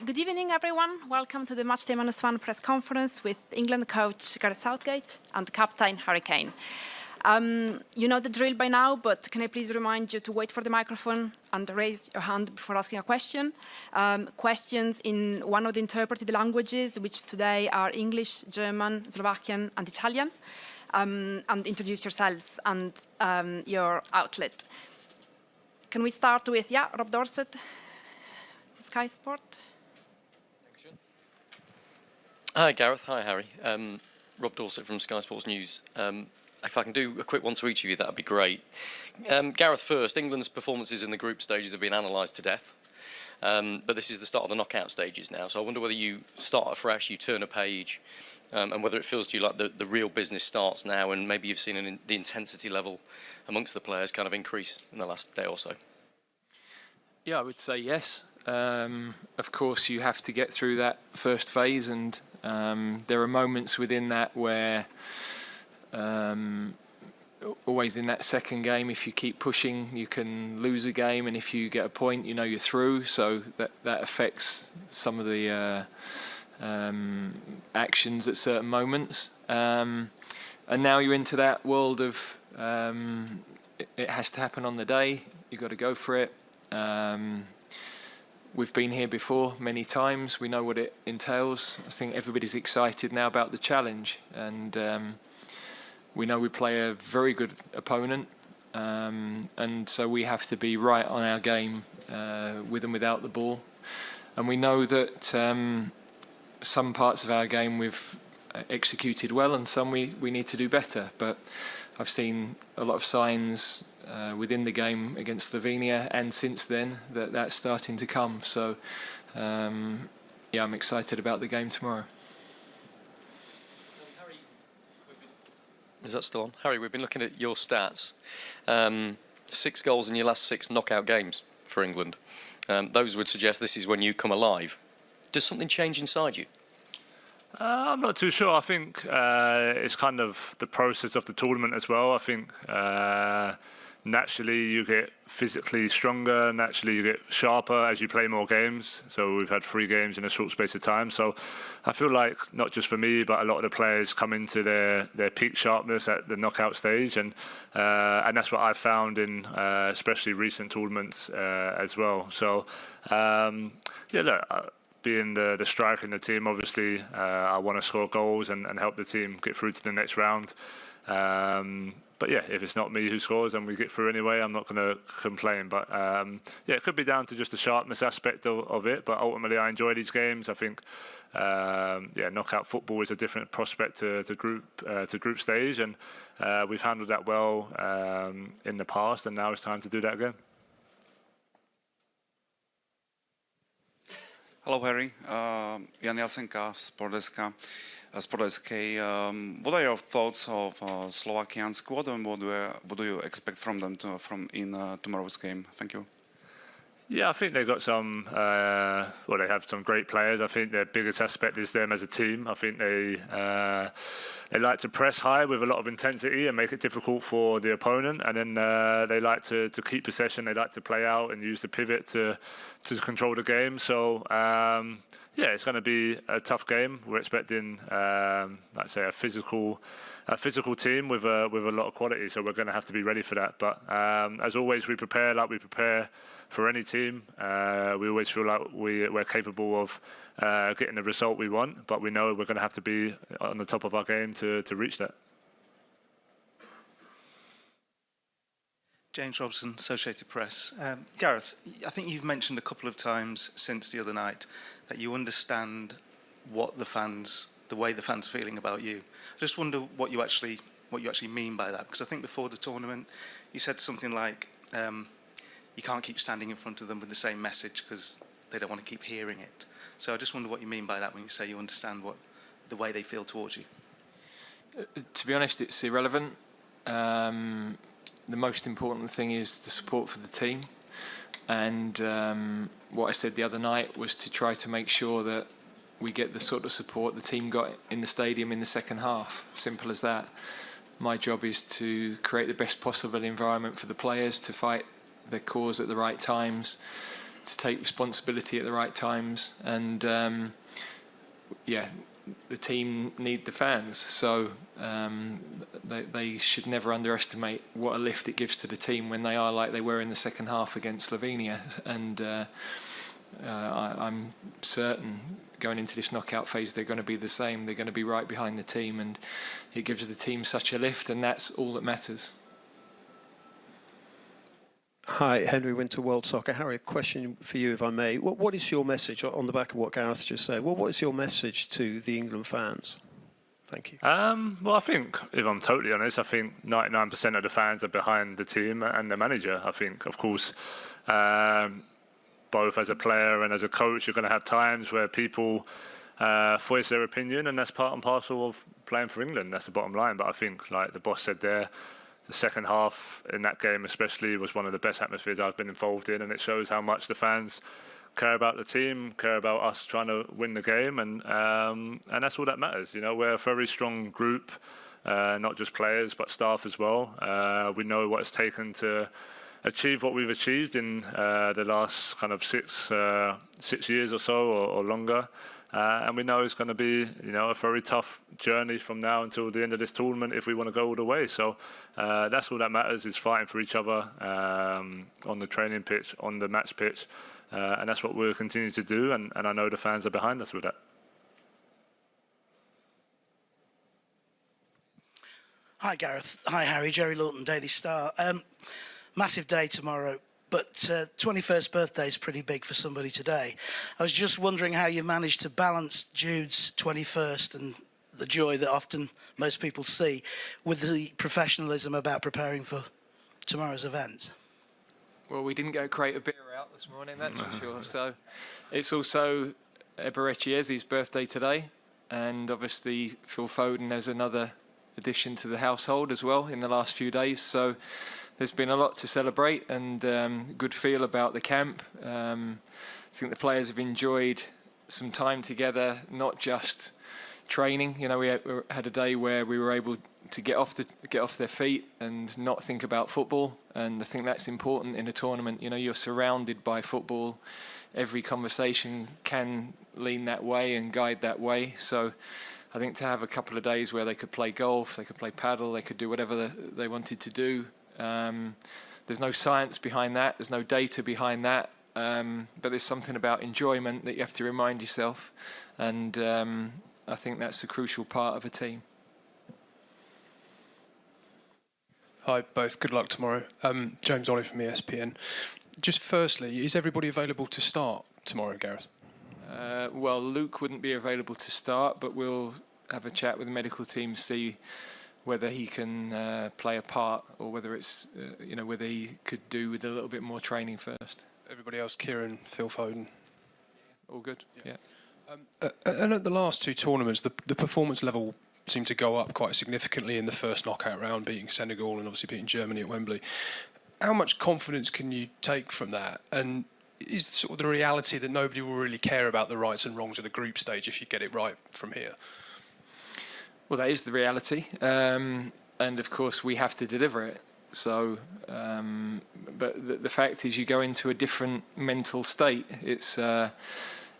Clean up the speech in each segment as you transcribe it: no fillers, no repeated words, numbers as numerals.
Good evening, everyone. Welcome to the Matchday -1 press conference with England coach Gareth Southgate and captain Harry Kane. You know the drill by now, but can I please remind you to wait for the microphone and raise your hand before asking a question. Questions in one of the interpreted languages, which today are English, German, Slovakian and Italian. And introduce yourselves and your outlet. Can we start with, Rob Dorset, Sky Sport? Hi Gareth, hi Harry. Rob Dorset from Sky Sports News. If I can do a quick one to each of you, that would be great. Gareth first, England's performances in the group stages have been analysed to death. But this is the start of the knockout stages now, so I wonder whether you start afresh, you turn a page, and whether it feels to you like the real business starts now, and maybe you've seen the intensity level amongst the players kind of increase in the last day or so. Yeah, I would say yes. Of course, you have to get through that first phase, and there are moments within that where always in that second game, if you keep pushing, you can lose a game, and if you get a point, you know you're through. So that affects some of the actions at certain moments. And now you're into that world of it has to happen on the day. You've got to go for it. We've been here before many times. We know what it entails. I think everybody's excited now about the challenge, and we know we play a very good opponent, and so we have to be right on our game with and without the ball. And we know that some parts of our game we've executed well, and some we need to do better. But I've seen a lot of signs within the game against Slovenia and since then that's starting to come. So yeah, I'm excited about the game tomorrow. Harry, is that still on? Harry, we've been looking at your stats. 6 goals in your last 6 knockout games for England. Those would suggest this is when you come alive. Does something change inside you? I'm not too sure. I think it's kind of the process of the tournament as well. I think naturally you get physically stronger, naturally you get sharper as you play more games. So we've had 3 games in a short space of time. So I feel like not just for me, but a lot of the players come into their peak sharpness at the knockout stage, and that's what I've found in especially recent tournaments as well. So yeah, look. Being the striker in the team, obviously, I want to score goals and help the team get through to the next round. But yeah, if it's not me who scores and we get through anyway, I'm not going to complain. But yeah, it could be down to just the sharpness aspect of it. But ultimately, I enjoy these games. I think yeah, knockout football is a different prospect to group stage, and we've handled that well in the past, and now it's time to do that again. Hello, Harry. Jan Jasenka, Sportdeska. What are your thoughts of Slovakian squad, and what do you expect from them in tomorrow's game? Thank you. Yeah, I think they've got some. Well, they have some great players. I think their biggest aspect is them as a team. I think they like to press high with a lot of intensity and make it difficult for the opponent. And then they like to keep possession. They like to play out and use the pivot to control the game. So yeah, it's going to be a tough game. We're expecting, like I say, a physical team with a lot of quality. So we're going to have to be ready for that. But as always, we prepare like we prepare for any team. We always feel like we're capable of getting the result we want, but we know we're going to have to be on the top of our game to reach that. James Robson, Associated Press. Gareth, I think you've mentioned a couple of times since the other night that you understand what the way the fans are feeling about you. I just wonder what you actually mean by that, because I think before the tournament you said something like you can't keep standing in front of them with the same message because they don't want to keep hearing it. So I just wonder what you mean by that when you say you understand the way they feel towards you. To be honest, it's irrelevant. The most important thing is the support for the team. And what I said the other night was to try to make sure that we get the sort of support the team got in the stadium in the second half. Simple as that. My job is to create the best possible environment for the players to fight their cause at the right times, to take responsibility at the right times, and the team need the fans, so they should never underestimate what a lift it gives to the team when they are like they were in the second half against Slovenia. And I'm certain going into this knockout phase they're going to be the same. They're going to be right behind the team, and it gives the team such a lift, and that's all that matters. Hi, Henry Winter, World Soccer. Harry, a question for you, if I may. What is your message, on the back of what Gareth just said, what is your message to the England fans? Thank you. Well, I think, if I'm totally honest, I think 99% of the fans are behind the team and the manager. I think, of course, both as a player and as a coach, you're going to have times where people voice their opinion, and that's part and parcel of playing for England. That's the bottom line. But I think, like the boss said there, the second half in that game especially was one of the best atmospheres I've been involved in, and it shows how much the fans care about the team, care about us trying to win the game, and that's all that matters. You know, we're a very strong group, not just players but staff as well. We know what it's taken to achieve what we've achieved in the last kind of 6 years or so, or longer. And we know it's going to be, you know, a very tough journey from now until the end of this tournament if we want to go all the way. So that's all that matters, is fighting for each other on the training pitch, on the match pitch. And that's what we'll continue to do. And I know the fans are behind us with that. Hi, Gareth. Hi, Harry. Jerry Lawton, Daily Star. Massive day tomorrow. But 21st birthday is pretty big for somebody today. I was just wondering how you managed to balance Jude's 21st and the joy that often most people see with the professionalism about preparing for tomorrow's event. Well, we didn't go crate a beer out this morning, that's for sure. So it's also Eberecie's birthday today, and obviously Phil Foden has another addition to the household as well in the last few days. So there's been a lot to celebrate, and good feel about the camp. I think the players have enjoyed some time together, not just training. You know, we had a day where we were able to get off their feet and not think about football, and I think that's important in a tournament. You know, you're surrounded by football. Every conversation can lean that way and guide that way. So I think to have a couple of days where they could play golf, they could play paddle, they could do whatever they wanted to do. There's no science behind that, there's no data behind that, but there's something about enjoyment that you have to remind yourself, and I think that's a crucial part of a team. Hi both, good luck tomorrow. James Ollie from ESPN. Just firstly, is everybody available to start tomorrow, Gareth? Well, Luke wouldn't be available to start, but we'll have a chat with the medical team, see whether he can play a part, or whether it's whether he could do with a little bit more training first. Everybody else, Kieran, Phil Foden, all good. Yeah. And at the last two tournaments, the performance level seemed to go up quite significantly in the first knockout round, beating Senegal and obviously beating Germany at Wembley. How much confidence can you take from that? And is sort of the reality that nobody will really care about the rights and wrongs of the group stage if you get it right from here? Well, that is the reality, and of course we have to deliver it. So, but the fact is, you go into a different mental state. It's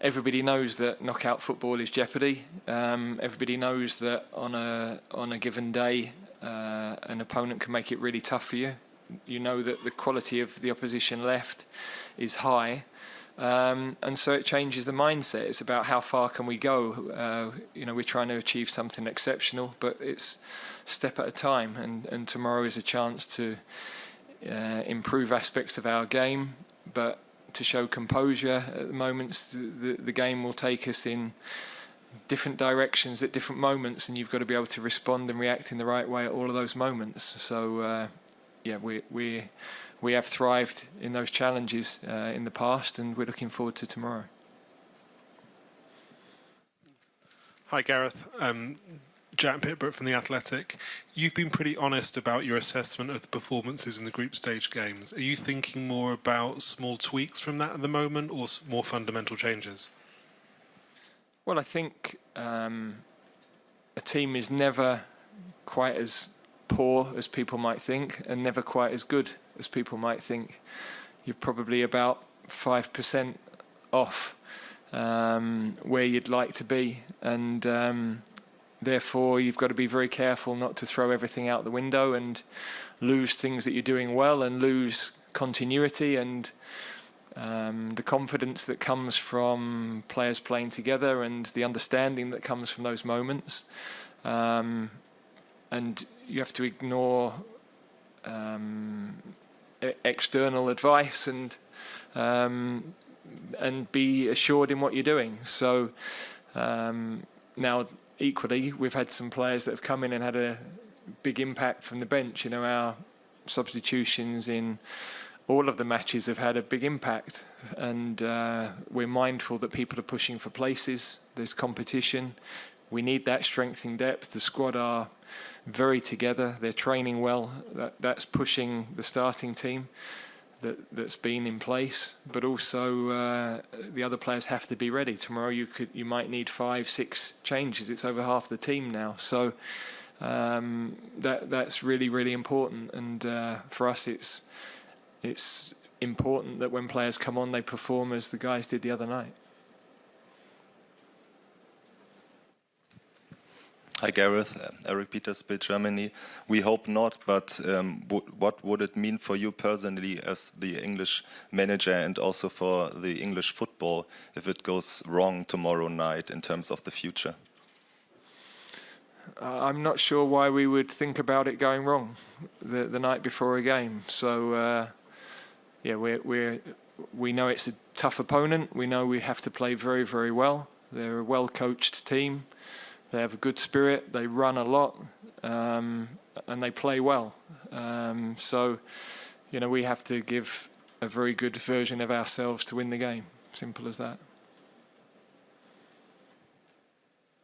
everybody knows that knockout football is jeopardy. Everybody knows that on a given day, an opponent can make it really tough for you. You know that the quality of the opposition left is high. And so it changes the mindset. It's about how far can we go. We're trying to achieve something exceptional, but it's a step at a time. And tomorrow is a chance to improve aspects of our game, but to show composure at the moments. The game will take us in different directions at different moments, and you've got to be able to respond and react in the right way at all of those moments. So, we have thrived in those challenges in the past, and we're looking forward to tomorrow. Hi, Gareth. Jack Pittbrook from The Athletic. You've been pretty honest about your assessment of the performances in the group stage games. Are you thinking more about small tweaks from that at the moment, or more fundamental changes? Well, I think a team is never quite as poor as people might think, and never quite as good as people might think. You're probably about 5% off where you'd like to be, and therefore you've got to be very careful not to throw everything out the window and lose things that you're doing well and lose continuity and the confidence that comes from players playing together and the understanding that comes from those moments. And you have to ignore external advice and be assured in what you're doing. So now, equally, we've had some players that have come in and had a big impact from the bench. You know, our substitutions in all of the matches have had a big impact, and we're mindful that people are pushing for places. There's competition. We need that strength in depth. The squad are very together. They're training well. That's pushing the starting team that's been in place. But also the other players have to be ready. Tomorrow you might need 5-6 changes. It's over half the team now. So that's really, really important. And for us, it's important that when players come on, they perform as the guys did the other night. Hi Gareth, Eric Petersburg, Germany. We hope not, but what would it mean for you personally as the English manager and also for the English football if it goes wrong tomorrow night in terms of the future? I'm not sure why we would think about it going wrong the night before a game. So yeah, we know it's a tough opponent. We know we have to play very, very well. They're a well-coached team. They have a good spirit, they run a lot, and they play well. So, you know, we have to give a very good version of ourselves to win the game. Simple as that.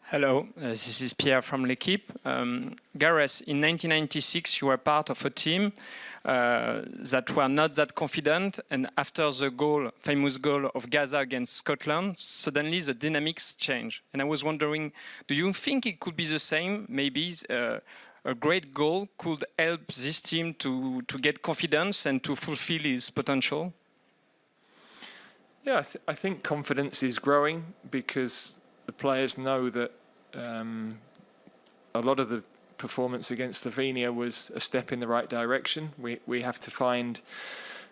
Hello, this is Pierre from L'Equipe. Gareth, in 1996 you were part of a team that were not that confident, and after the famous goal of Gaza against Scotland, suddenly the dynamics change. And I was wondering, do you think it could be the same? Maybe a great goal could help this team to get confidence and to fulfill its potential? Yeah, I think confidence is growing because the players know that a lot of the performance against Slovenia was a step in the right direction. We have to find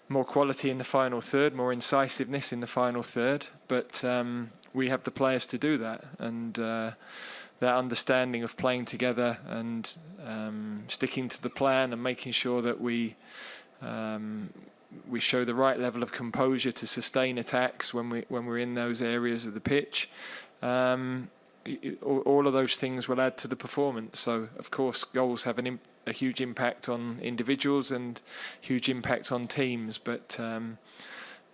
more quality in the final third, more incisiveness in the final third, but we have the players to do that, and that understanding of playing together and sticking to the plan and making sure that we show the right level of composure to sustain attacks when we're in those areas of the pitch. All of those things will add to the performance. So, of course, goals have a huge impact on individuals and huge impact on teams, but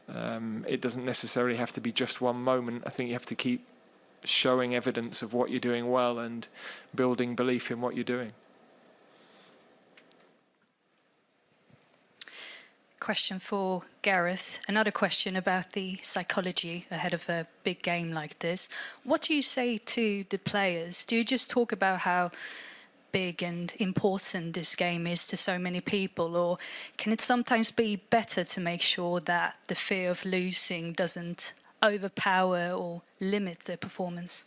it doesn't necessarily have to be just one moment. I think you have to keep showing evidence of what you're doing well and building belief in what you're doing. Question for Gareth. Another question about the psychology ahead of a big game like this. What do you say to the players? Do you just talk about how big and important this game is to so many people, or can it sometimes be better to make sure that the fear of losing doesn't overpower or limit the performance?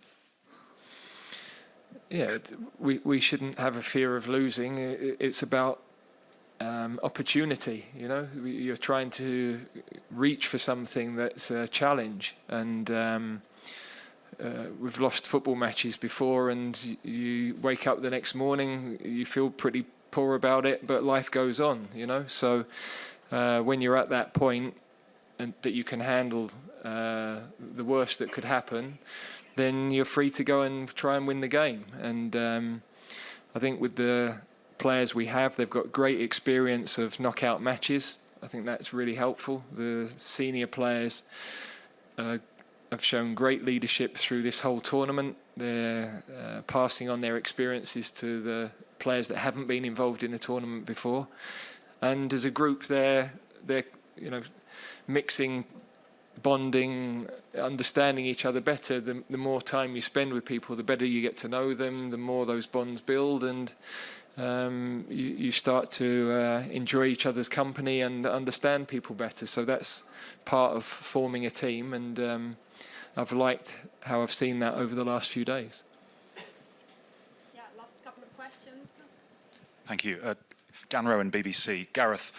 Yeah, we shouldn't have a fear of losing. It's about opportunity, you know. You're trying to reach for something that's a challenge, and we've lost football matches before, and you wake up the next morning, you feel pretty poor about it, but life goes on, you know. So when you're at that point and that you can handle the worst that could happen, then you're free to go and try and win the game. And I think with the players we have, they've got great experience of knockout matches. I think that's really helpful. The senior players have shown great leadership through this whole tournament. They're passing on their experiences to the players that haven't been involved in a tournament before. And as a group, they're you know, mixing, bonding, understanding each other better. The more time you spend with people, the better you get to know them, the more those bonds build, and you start to enjoy each other's company and understand people better. So that's part of forming a team, and I've liked how I've seen that over the last few days. Yeah, last couple of questions. Thank you. Dan Rowan, BBC. Gareth,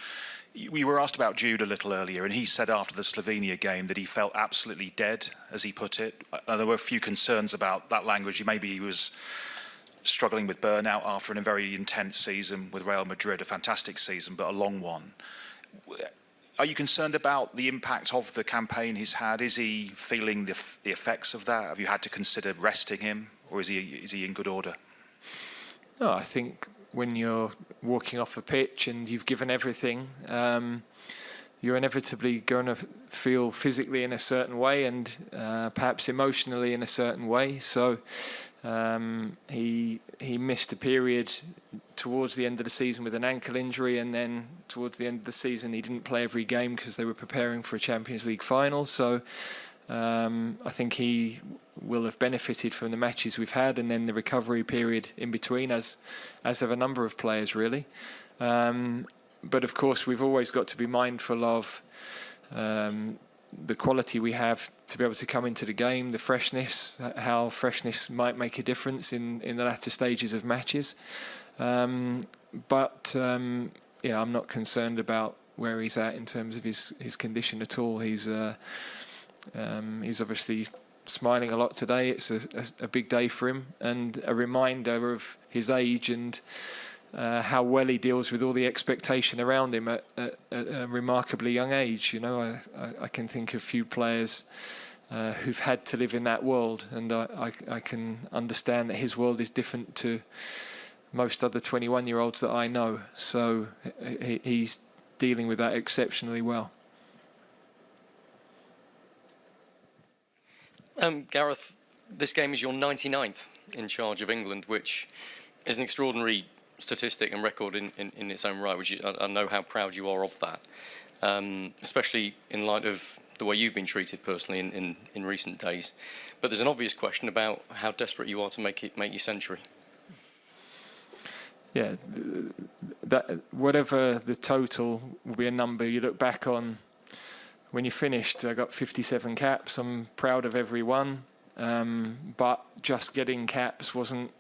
we were asked about Jude a little earlier, and he said after the Slovenia game that he felt absolutely dead, as he put it. There were a few concerns about that language. Maybe he was struggling with burnout after a very intense season with Real Madrid, a fantastic season, but a long one. Are you concerned about the impact of the campaign he's had? Is he feeling the effects of that? Have you had to consider resting him, or is he in good order? No, I think when you're walking off a pitch and you've given everything, you're inevitably going to feel physically in a certain way and perhaps emotionally in a certain way. So he missed a period towards the end of the season with an ankle injury, and then towards the end of the season he didn't play every game because they were preparing for a Champions League final. So I think he will have benefited from the matches we've had, and then the recovery period in between, as have a number of players really. But of course we've always got to be mindful of the quality we have to be able to come into the game, the freshness, how freshness might make a difference in the latter stages of matches. But yeah, I'm not concerned about where he's at in terms of his condition at all. He's obviously smiling a lot today. It's a big day for him, and a reminder of his age and how well he deals with all the expectation around him at a remarkably young age. You know, I can think of few players who've had to live in that world, and I can understand that his world is different to most other 21-year-olds that I know. So he's dealing with that exceptionally well. Gareth, this game is your 99th in charge of England, which is an extraordinary statistic and record in its own right, which I know how proud you are of that, especially in light of the way you've been treated personally in recent days. But there's an obvious question about how desperate you are to make your century. Yeah, that whatever the total will be a number you look back on. When you finished, I got 57 caps. I'm proud of every one, but just getting caps wasn't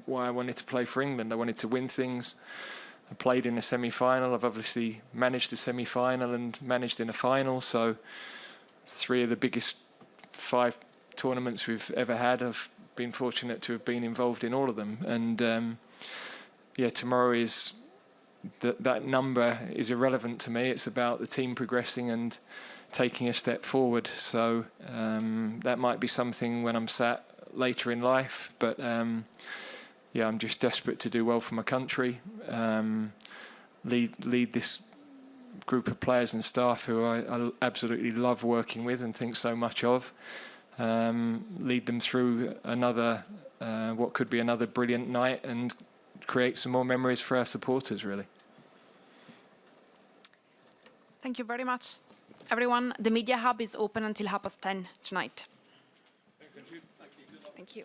why I wanted to play for England. I wanted to win things. I played in a semi-final. I've obviously managed a semi-final and managed in a final. So it's 3 of the biggest 5 tournaments we've ever had. I've been fortunate to have been involved in all of them. And yeah, tomorrow is that number is irrelevant to me. It's about the team progressing and taking a step forward. So that might be something when I'm sat later in life, but yeah, I'm just desperate to do well for my country, lead this group of players and staff who I absolutely love working with and think so much of, lead them through another what could be another brilliant night, and create some more memories for our supporters, really. Thank you very much. Everyone, the Media Hub is open until 10:30 tonight. Thank you. Thank you.